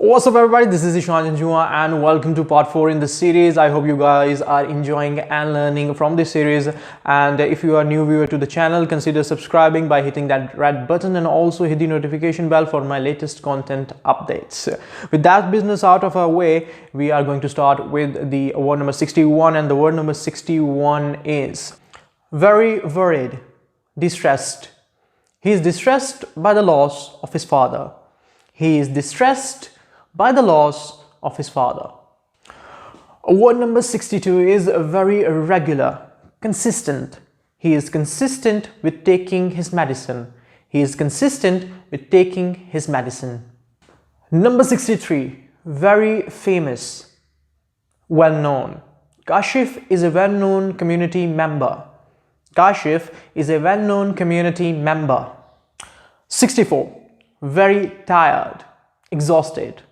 What's up everybody, this is Zeeshan Janjua and welcome to part 4 in the series. I hope you guys are enjoying and learning from this series, and if you are a new viewer to the channel, consider subscribing by hitting that red button and also hit the notification bell for my latest content updates. With that business out of our way, we are going to start with the word number 61, and the word number 61 is very worried, distressed. He is distressed by the loss of his father. He is distressed by the loss of his father. Word number 62 is very regular, consistent. He is consistent with taking his medicine. He is consistent with taking his medicine. Number 63, very famous, well-known. Kashif is a well-known community member. Kashif is a well-known community member. 64, very tired, exhausted.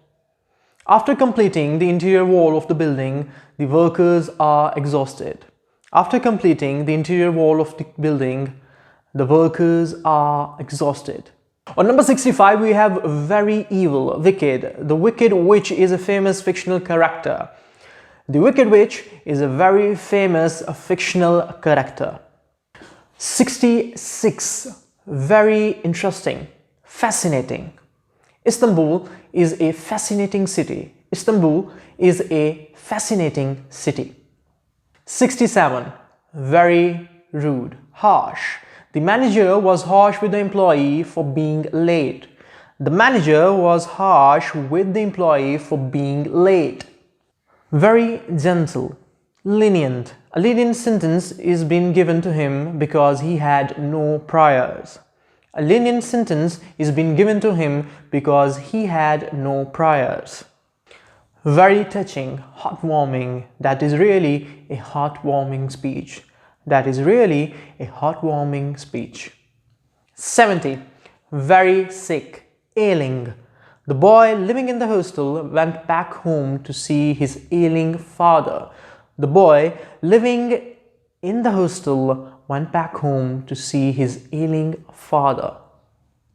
After completing the interior wall of the building, the workers are exhausted. After completing the interior wall of the building, the workers are exhausted. On number 65, we have very evil, wicked. The Wicked Witch is a famous fictional character. The Wicked Witch is a very famous fictional character. 66, very interesting, fascinating. Istanbul is a fascinating city. Istanbul is a fascinating city. 67, very rude, harsh. The manager was harsh with the employee for being late. The manager was harsh with the employee for being late. Very gentle, lenient. A lenient sentence is being given to him because he had no priors. A lenient sentence is being given to him because he had no priors. Very touching, heartwarming. That is really a heartwarming speech. That is really a heartwarming speech. 70, very sick, ailing. The boy living in the hostel went back home to see his ailing father. The boy living in the hostel went back home to see his ailing father.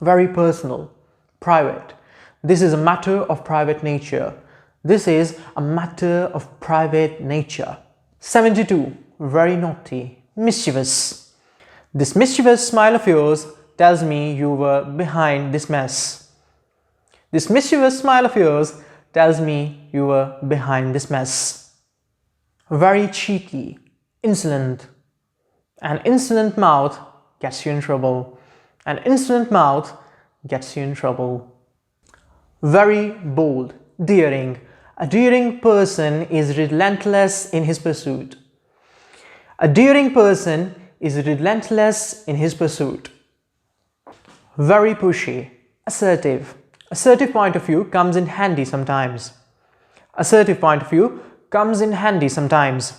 Very personal, private. This is a matter of private nature. This is a matter of private nature. 72, very naughty, mischievous. This mischievous smile of yours tells me you were behind this mess. This mischievous smile of yours tells me you were behind this mess. Very cheeky, insolent. An insolent mouth gets you in trouble. An insolent mouth gets you in trouble. Very bold, daring. A daring person is relentless in his pursuit. A daring person is relentless in his pursuit. Very pushy, assertive. Assertive point of view comes in handy sometimes. Assertive point of view comes in handy sometimes.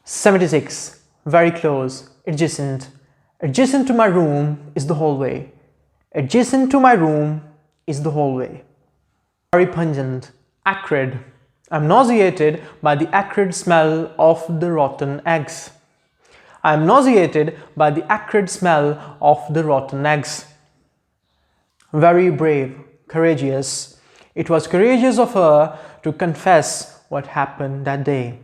76, very close, adjacent. Adjacent to my room is the hallway. Adjacent to my room is the hallway. Very pungent, acrid. I'm nauseated by the acrid smell of the rotten eggs. I'm nauseated by the acrid smell of the rotten eggs. Very brave, courageous. It was courageous of her to confess what happened that day.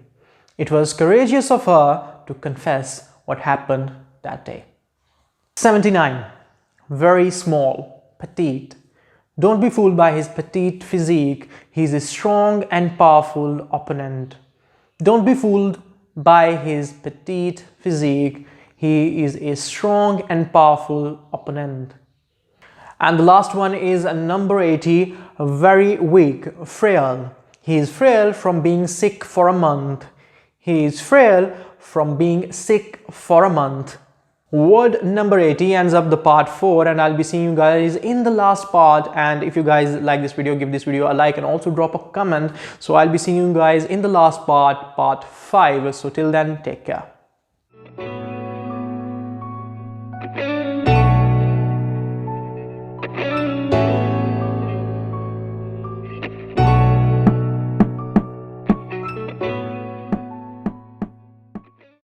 It was courageous of her to confess what happened that day. 79, very small, petite. Don't be fooled by his petite physique. He is a strong and powerful opponent. Don't be fooled by his petite physique. He is a strong and powerful opponent. And the last one is number 80, very weak, frail. He is frail from being sick for a month. He is frail from being sick for a month. Word number 80 ends up the part 4, and I'll be seeing you guys in the last part. And if you guys like this video, give this video a like and also drop a comment. So I'll be seeing you guys in the last part, part 5. So till then, take care.